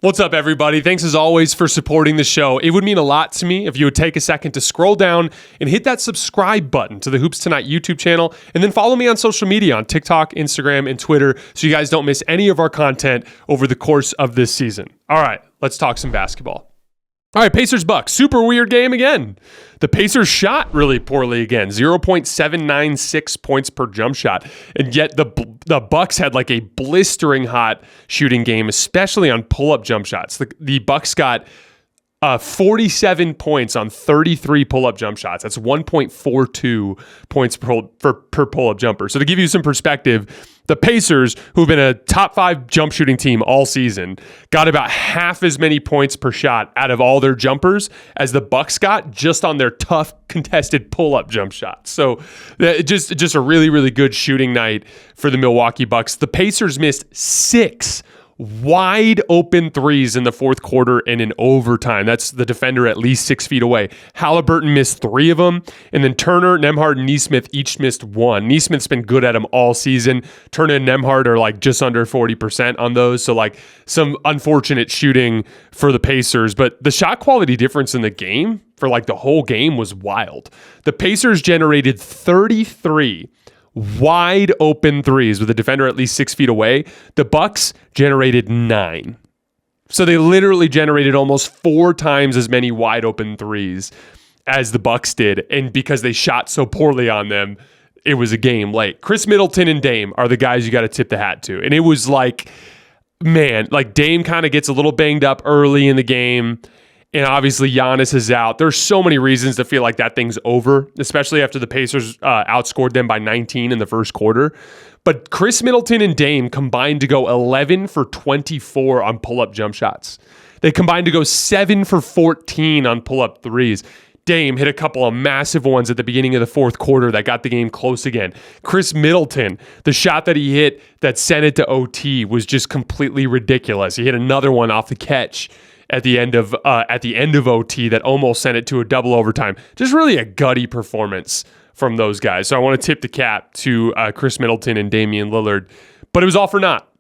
What's up, everybody? Thanks as always for supporting the show. It would mean a lot to me if you would take a second to scroll down and hit that subscribe button to the Hoops Tonight YouTube channel, and then follow me on social media on TikTok, Instagram, and Twitter so you guys don't miss any of our content over the course of this season. All right, let's talk some basketball. All right, Pacers-Bucks. Super weird game again. The Pacers shot really poorly again, 0.796 points per jump shot. And yet the Bucks had like a blistering hot shooting game, especially on pull-up jump shots. The Bucks got 47 points on 33 pull-up jump shots. That's 1.42 points per pull-up jumper. So to give you some perspective, the Pacers, who've been a top 5 jump shooting team all season, got about half as many points per shot out of all their jumpers as the Bucks got just on their tough contested pull-up jump shots. So just a really, really good shooting night for the Milwaukee Bucks. The Pacers missed 6 wide open threes in the fourth quarter and in overtime. That's the defender at least 6 feet away. Haliburton missed 3 of them, and then Turner, Nembhard, and Nesmith each missed 1. Nesmith's been good at them all season. Turner and Nembhard are like just under 40% on those, so like some unfortunate shooting for the Pacers, but the shot quality difference in the game for like the whole game was wild. The Pacers generated 33 wide open threes with a defender at least 6 feet away. The Bucks generated 9. So they literally generated almost 4 times as many wide open threes as the Bucks did. And because they shot so poorly on them, it was a game late. Chris Middleton and Dame are the guys you got to tip the hat to. And it was like, man, like Dame kind of gets a little banged up early in the game. And obviously Giannis is out. There's so many reasons to feel like that thing's over, especially after the Pacers outscored them by 19 in the first quarter. But Chris Middleton and Dame combined to go 11 for 24 on pull-up jump shots. They combined to go 7 for 14 on pull-up threes. Dame hit a couple of massive ones at the beginning of the fourth quarter that got the game close again. Chris Middleton, the shot that he hit that sent it to OT was just completely ridiculous. He hit another one off the catch at the end of OT that almost sent it to a double overtime. Just really a gutty performance from those guys. So I want to tip the cap to Chris Middleton and Damian Lillard, but it was all for naught.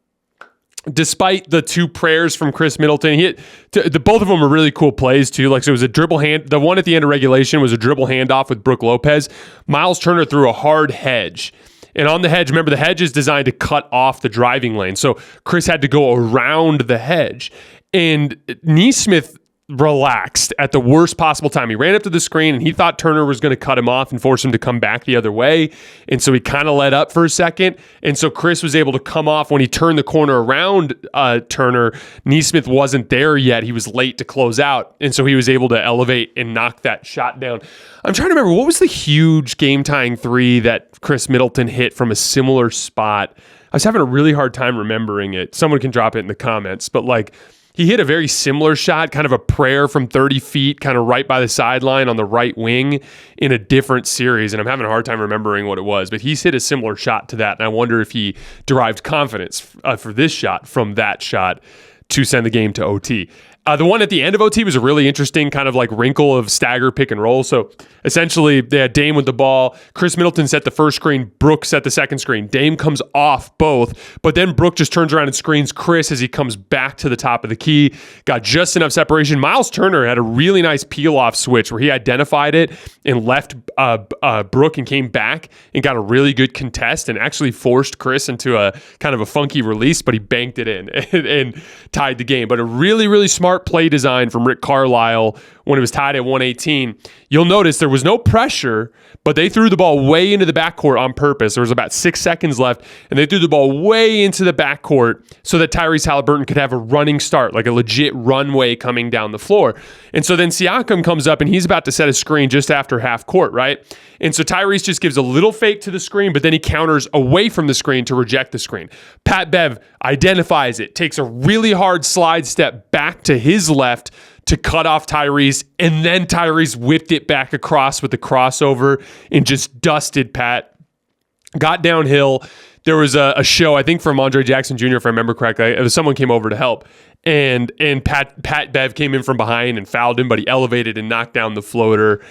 Despite the 2 prayers from Chris Middleton, both of them were really cool plays too. Like, so it was a dribble hand. The one at the end of regulation was a dribble handoff with Brook Lopez. Miles Turner threw a hard hedge. And on the hedge, remember the hedge is designed to cut off the driving lane. So Chris had to go around the hedge. And Nesmith relaxed at the worst possible time. He ran up to the screen and he thought Turner was going to cut him off and force him to come back the other way. And so he kind of let up for a second. And so Chris was able to come off when he turned the corner around Turner. Nesmith wasn't there yet. He was late to close out. And so he was able to elevate and knock that shot down. I'm trying to remember, what was the huge game-tying 3 that Chris Middleton hit from a similar spot? I was having a really hard time remembering it. Someone can drop it in the comments. But like, he hit a very similar shot, kind of a prayer from 30 feet, kind of right by the sideline on the right wing in a different series. And I'm having a hard time remembering what it was, but he's hit a similar shot to that. And I wonder if he derived confidence for this shot from that shot to send the game to OT. The one at the end of OT was a really interesting kind of like wrinkle of stagger pick and roll. So essentially they had Dame with the ball. Chris Middleton set the first screen. Brook set the second screen. Dame comes off both, but then Brook just turns around and screens Chris as he comes back to the top of the key. Got just enough separation. Miles Turner had a really nice peel off switch where he identified it and left Brook and came back and got a really good contest and actually forced Chris into a kind of a funky release, but he banked it in and tied the game. But a really, really smart play design from Rick Carlisle when it was tied at 118. You'll notice there was no pressure, but they threw the ball way into the backcourt on purpose. There was about 6 seconds left, and they threw the ball way into the backcourt so that Tyrese Haliburton could have a running start, like a legit runway coming down the floor. And so then Siakam comes up, and he's about to set a screen just after half court, right? And so Tyrese just gives a little fake to the screen, but then he counters away from the screen to reject the screen. Pat Bev identifies it, takes a really hard slide step back to his left to cut off Tyrese, and then Tyrese whipped it back across with the crossover and just dusted Pat. Got downhill. There was a show, I think from Andre Jackson Jr., if I remember correctly. It was someone came over to help, and Pat Bev came in from behind and fouled him, but he elevated and knocked down the floater.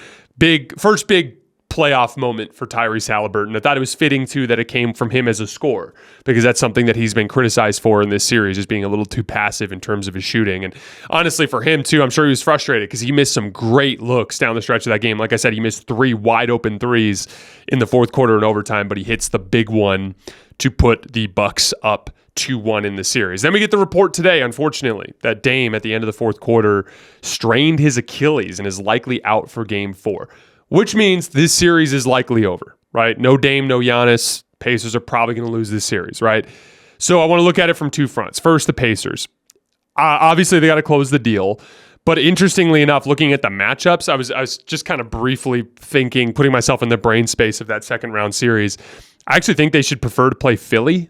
First big playoff moment for Tyrese Haliburton. I thought it was fitting, too, that it came from him as a scorer, because that's something that he's been criticized for in this series, is being a little too passive in terms of his shooting. And honestly, for him, too, I'm sure he was frustrated because he missed some great looks down the stretch of that game. Like I said, he missed 3 wide open threes in the fourth quarter and overtime, but he hits the big one to put the Bucks up 2-1 in the series. Then we get the report today, unfortunately, that Dame at the end of the fourth quarter strained his Achilles and is likely out for game 4, which means this series is likely over, right? No Dame, no Giannis. Pacers are probably going to lose this series, right? So I want to look at it from 2 fronts. First, the Pacers. Obviously, they got to close the deal. But interestingly enough, looking at the matchups, I was just kind of briefly thinking, putting myself in the brain space of that second round series. I actually think they should prefer to play Philly.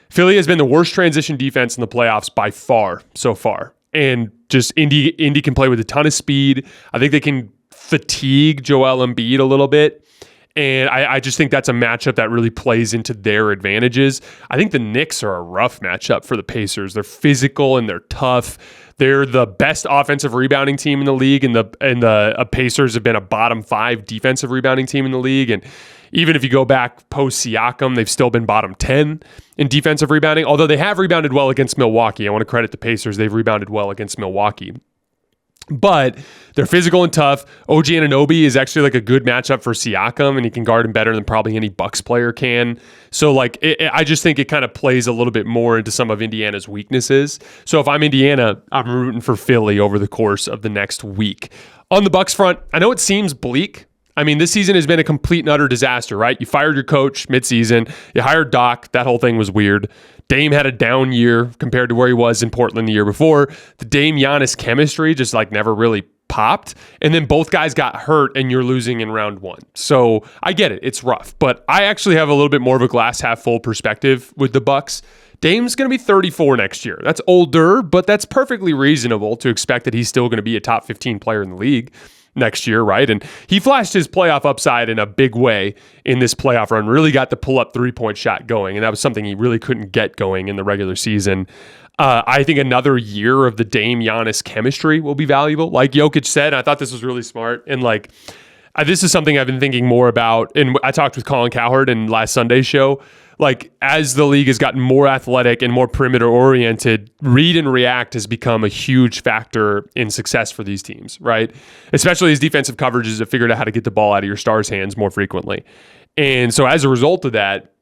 Philly has been the worst transition defense in the playoffs by far so far. And just Indy can play with a ton of speed. I think they can fatigue Joel Embiid a little bit. And I just think that's a matchup that really plays into their advantages. I think the Knicks are a rough matchup for the Pacers. They're physical and they're tough. They're the best offensive rebounding team in the league, and the Pacers have been a bottom 5 defensive rebounding team in the league. And even if you go back post Siakam, they've still been bottom 10 in defensive rebounding, although they have rebounded well against Milwaukee. I want to credit the Pacers. They've rebounded well against Milwaukee. But they're physical and tough. OG Anunoby is actually like a good matchup for Siakam, and he can guard him better than probably any Bucks player can. So like, I just think it kind of plays a little bit more into some of Indiana's weaknesses. So if I'm Indiana, I'm rooting for Philly over the course of the next week. On the Bucks front, I know it seems bleak. I mean, this season has been a complete and utter disaster, right? You fired your coach midseason. You hired Doc. That whole thing was weird. Dame had a down year compared to where he was in Portland the year before. The Dame-Giannis chemistry just like never really popped. And then both guys got hurt and you're losing in round 1. So I get it. It's rough. But I actually have a little bit more of a glass half full perspective with the Bucks. Dame's going to be 34 next year. That's older, but that's perfectly reasonable to expect that he's still going to be a top 15 player in the league next year, right? And he flashed his playoff upside in a big way in this playoff run, really got the pull-up three-point shot going, and that was something he really couldn't get going in the regular season. I think another year of the Dame-Giannis chemistry will be valuable. Like Jokic said, I thought this was really smart, and like this is something I've been thinking more about, and I talked with Colin Cowherd in last Sunday's show. Like, as the league has gotten more athletic and more perimeter-oriented, read and react has become a huge factor in success for these teams, right? Especially as defensive coverages have figured out how to get the ball out of your stars' hands more frequently. And so as a result of that,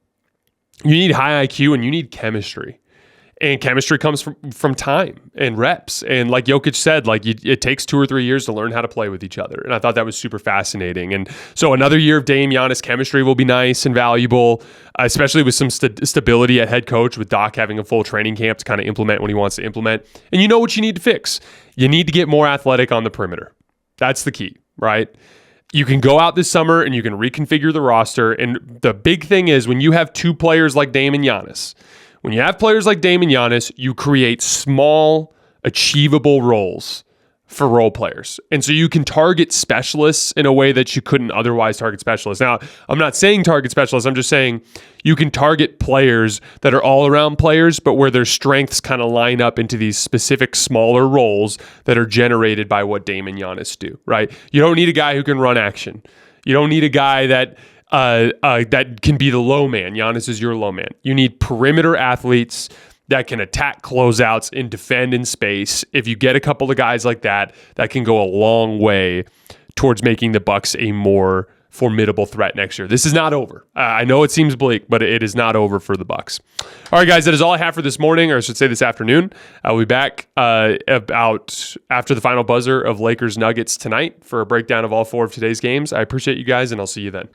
you need high IQ and you need chemistry. And chemistry comes from time and reps. And like Jokic said, like it takes 2 or 3 years to learn how to play with each other. And I thought that was super fascinating. And so another year of Dame-Giannis chemistry will be nice and valuable, especially with some stability at head coach, with Doc having a full training camp to kind of implement what he wants to implement. And you know what you need to fix. You need to get more athletic on the perimeter. That's the key, right? You can go out this summer and you can reconfigure the roster. And the big thing is when you have 2 players like Dame and Giannis, when you have players like Dame and Giannis, you create small, achievable roles for role players. And so you can target specialists in a way that you couldn't otherwise target specialists. Now, I'm not saying target specialists. I'm just saying you can target players that are all-around players, but where their strengths kind of line up into these specific smaller roles that are generated by what Dame and Giannis do, right? You don't need a guy who can run action. You don't need a guy that can be the low man. Giannis is your low man. You need perimeter athletes that can attack closeouts and defend in space. If you get a couple of guys like that, that can go a long way towards making the Bucks a more formidable threat next year. This is not over. I know it seems bleak, but it is not over for the Bucks. All right, guys, that is all I have for this morning, or I should say this afternoon. I'll be back about after the final buzzer of Lakers Nuggets tonight for a breakdown of all 4 of today's games. I appreciate you guys, and I'll see you then.